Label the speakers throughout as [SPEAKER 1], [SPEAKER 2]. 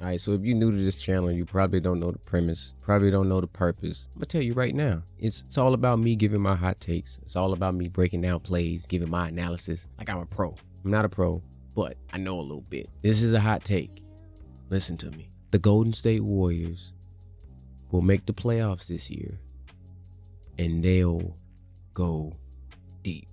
[SPEAKER 1] All right, so if you're new to this channel, you probably don't know the premise, probably don't know the purpose. I'm gonna tell you right now, it's all about me giving my hot takes. It's all about me breaking down plays, giving my analysis like I'm a pro. I'm not a pro, but I know a little bit. This is a hot take. Listen to me. The Golden State Warriors will make the playoffs this year, and they'll go deep.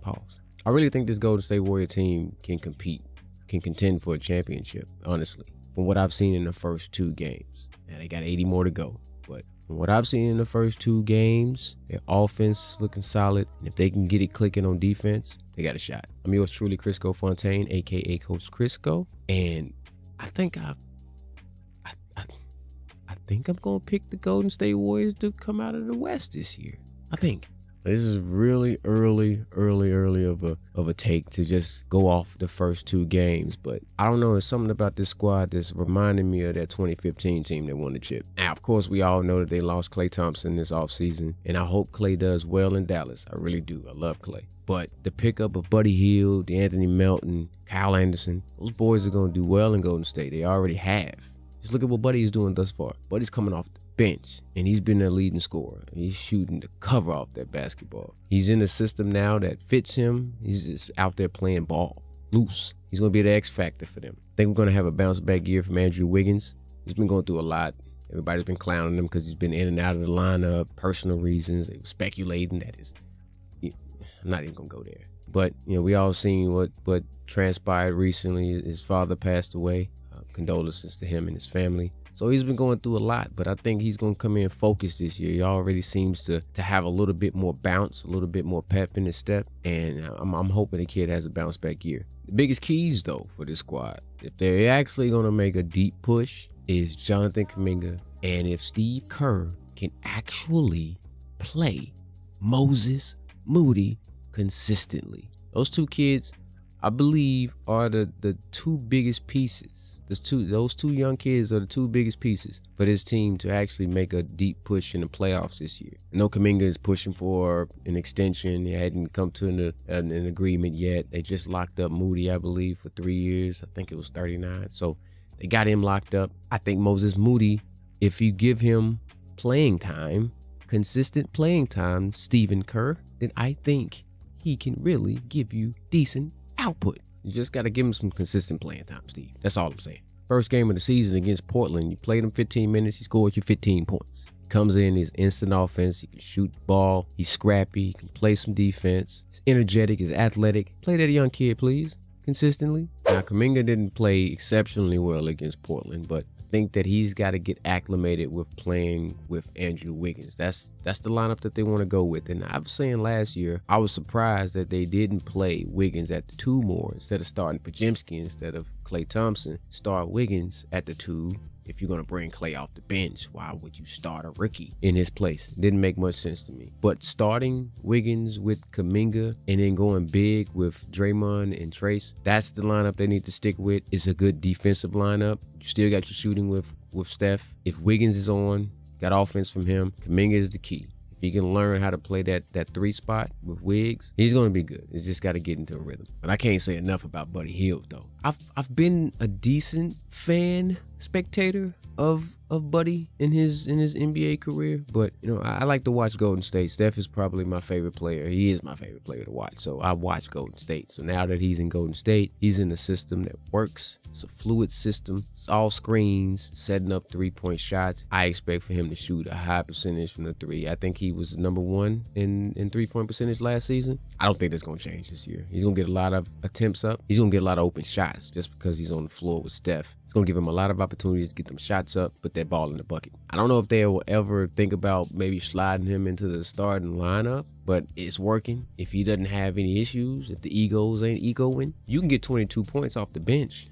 [SPEAKER 1] Pause. I really think this Golden State Warrior team can compete, can contend for a championship, honestly. From what I've seen in the first 2 games. Now they got 80 more to go, but from what I've seen in the first 2 games, their offense is looking solid. And if they can get it clicking on defense, they got a shot. I'm yours truly, Criscoe Fontaine, aka Coach Criscoe, and I think I think I'm gonna pick the Golden State Warriors to come out of the West this year. I think. This is really early of a take to just go off the first 2 games, but I don't know, there's something about this squad that's reminding me of that 2015 team that won the chip. Now, of course, we all know that they lost Klay Thompson this offseason, and I hope Klay does well in Dallas. I really do. I love Klay. But the pickup of Buddy Hield, Anthony Melton, Kyle Anderson, those boys are going to do well in Golden State. They already have. Just look at what Buddy is doing thus far. Buddy's coming off the bench, and he's been their leading scorer. He's shooting the cover off that basketball. He's in a system now that fits him. He's just out there playing ball, loose. He's going to be the X factor for them. I think we're going to have a bounce back year from Andrew Wiggins. He's been going through a lot. Everybody's been clowning him because he's been in and out of the lineup, personal reasons. They were speculating that is, I'm not even going to go there. But, we all seen what transpired recently. His father passed away. Condolences to him and his family. So he's been going through a lot, but I think he's going to come in focused this year. He already seems to have a little bit more bounce, a little bit more pep in his step, and I'm hoping the kid has a bounce back year. The biggest keys, though, for this squad, if they're actually going to make a deep push, is Jonathan Kuminga, and if Steve Kerr can actually play Moses Moody consistently. Those 2 kids, I believe, are the 2 biggest pieces. Those two young kids are the 2 biggest pieces for this team to actually make a deep push in the playoffs this year. I know Kuminga is pushing for an extension. They hadn't come to an agreement yet. They just locked up Moody, I believe, for 3 years. I think it was 39. So they got him locked up. I think Moses Moody, if you give him playing time, consistent playing time, Stephen Kerr, then I think he can really give you decent output. You just got to give him some consistent playing time, Steve. That's all I'm saying. First game of the season against Portland, you played him 15 minutes, he scored you 15 points. Comes in, he's instant offense, he can shoot the ball, he's scrappy, he can play some defense, he's energetic, he's athletic. Play that young kid, please, consistently. Now, Kuminga didn't play exceptionally well against Portland, but I think that he's got to get acclimated with playing with Andrew Wiggins. That's the lineup that they want to go with. And I was saying last year, I was surprised that they didn't play Wiggins at the 2 more instead of starting Podziemski instead of Klay Thompson. Start Wiggins at the 2. If you're going to bring Klay off the bench, why would you start a rookie in his place? Didn't make much sense to me. But starting Wiggins with Kuminga and then going big with Draymond and Trace, that's the lineup they need to stick with. It's a good defensive lineup. You still got your shooting with Steph. If Wiggins is on, got offense from him, Kuminga is the key. If he can learn how to play that 3 spot with Wiggs, he's going to be good. He's just got to get into a rhythm. But I can't say enough about Buddy Hield, though. I've been a decent spectator of Buddy in his NBA career, but I like to watch Golden State. Steph is probably my favorite player. He is my favorite player to watch, so I watch Golden State. So now that he's in Golden State, he's in a system that works. It's a fluid system. It's all screens, setting up 3-point shots. I expect for him to shoot a high percentage from the 3. I think he was number 1 in 3-point percentage last season. I don't think that's going to change this year. He's going to get a lot of attempts up. He's going to get a lot of open shots just because he's on the floor with Steph. It's going to give him a lot of opportunities to get them shots up, put that ball in the bucket. I don't know if they will ever think about maybe sliding him into the starting lineup, but it's working. If he doesn't have any issues, if the egos ain't egoing, you can get 22 points off the bench.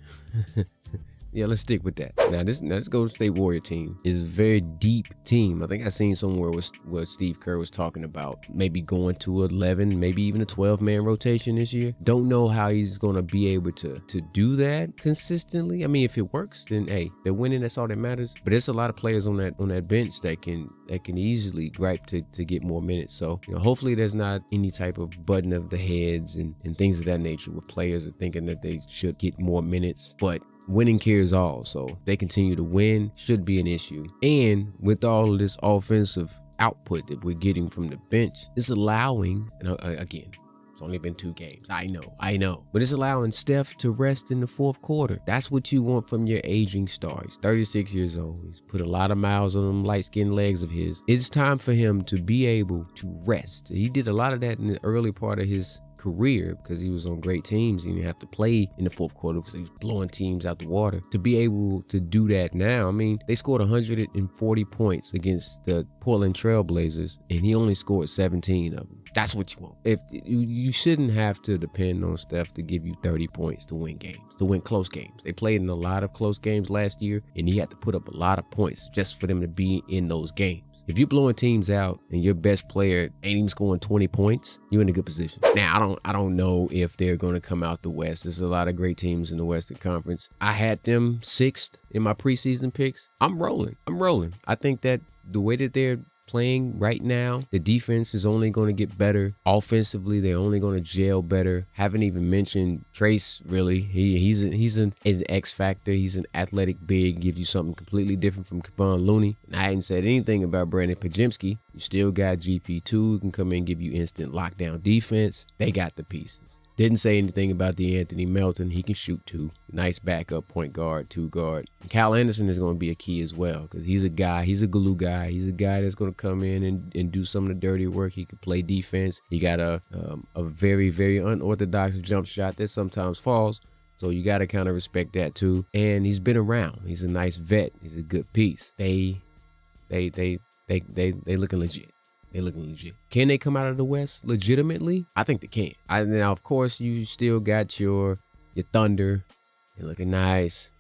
[SPEAKER 1] Yeah, let's stick with that. Now, this Golden State Warrior team is a very deep team. I think I seen somewhere where Steve Kerr was talking about maybe going to 11, maybe even a 12-man rotation this year. Don't know how he's going to be able to do that consistently. I mean, if it works, then hey, they're winning. That's all that matters. But there's a lot of players on that bench that can easily gripe to get more minutes. So hopefully there's not any type of button of the heads and things of that nature where players are thinking that they should get more minutes. But winning carries all. So they continue to win, should be an issue. And with all of this offensive output that we're getting from the bench, it's allowing, and again, it's only been 2 games. I know. But it's allowing Steph to rest in the 4th quarter. That's what you want from your aging star. He's 36 years old. He's put a lot of miles on them light-skinned legs of his. It's time for him to be able to rest. He did a lot of that in the early part of his career because he was on great teams. He didn't have to play in the 4th quarter because he was blowing teams out the water. To be able to do that now, I mean, they scored 140 points against the Portland Trail Blazers, and he only scored 17 of them. That's what you want. If you shouldn't have to depend on Steph to give you 30 points to win games, to win close games. They played in a lot of close games last year, and he had to put up a lot of points just for them to be in those games. If you're blowing teams out and your best player ain't even scoring 20 points, you're in a good position. Now, I don't know if they're going to come out the West. There's a lot of great teams in the Western Conference. I had them 6th in my preseason picks. I'm rolling. I think that the way that they're playing right now, the defense is only going to get better. Offensively, they're only going to gel better. Haven't even mentioned Trace, really. He's an X factor. He's an athletic big, gives you something completely different from Kevon Looney. And I hadn't said anything about Brandon Pajemski. You still got GP2 who can come in and give you instant lockdown defense. They got the pieces. Didn't say anything about Anthony Melton. He can shoot too. Nice backup point guard, 2 guard. And Kyle Anderson is going to be a key as well because he's a guy. He's a glue guy. He's a guy that's going to come in and do some of the dirty work. He can play defense. He got a very, very unorthodox jump shot that sometimes falls. So you got to kind of respect that too. And he's been around. He's a nice vet. He's a good piece. They looking legit. They looking legit. Can they come out of the West legitimately? I think they can. Now, of course, you still got your Thunder. They're looking nice.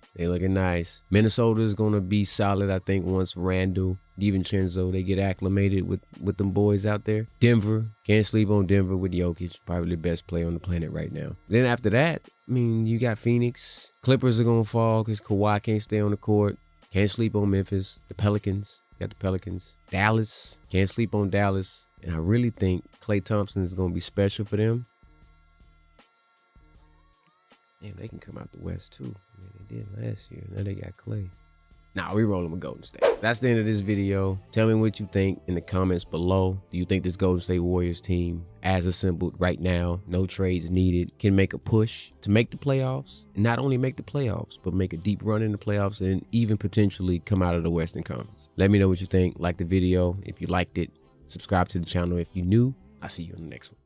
[SPEAKER 1] Minnesota is going to be solid, I think, once Randall, DiVincenzo, they get acclimated with them boys out there. Denver, can't sleep on Denver with Jokic. Probably the best player on the planet right now. Then after that, I mean, you got Phoenix. Clippers are going to fall because Kawhi can't stay on the court. Can't sleep on Memphis. The Pelicans. Got the Pelicans. Dallas. Can't sleep on Dallas. And I really think Klay Thompson is going to be special for them. Damn, they can come out the West too. Man, they did last year. Now they got Klay. Nah, we rolling with Golden State. That's the end of this video. Tell me what you think in the comments below. Do you think this Golden State Warriors team, as assembled right now, no trades needed, can make a push to make the playoffs? And not only make the playoffs, but make a deep run in the playoffs and even potentially come out of the Western Conference. Let me know what you think. Like the video if you liked it. Subscribe to the channel if you're new. I'll see you on the next one.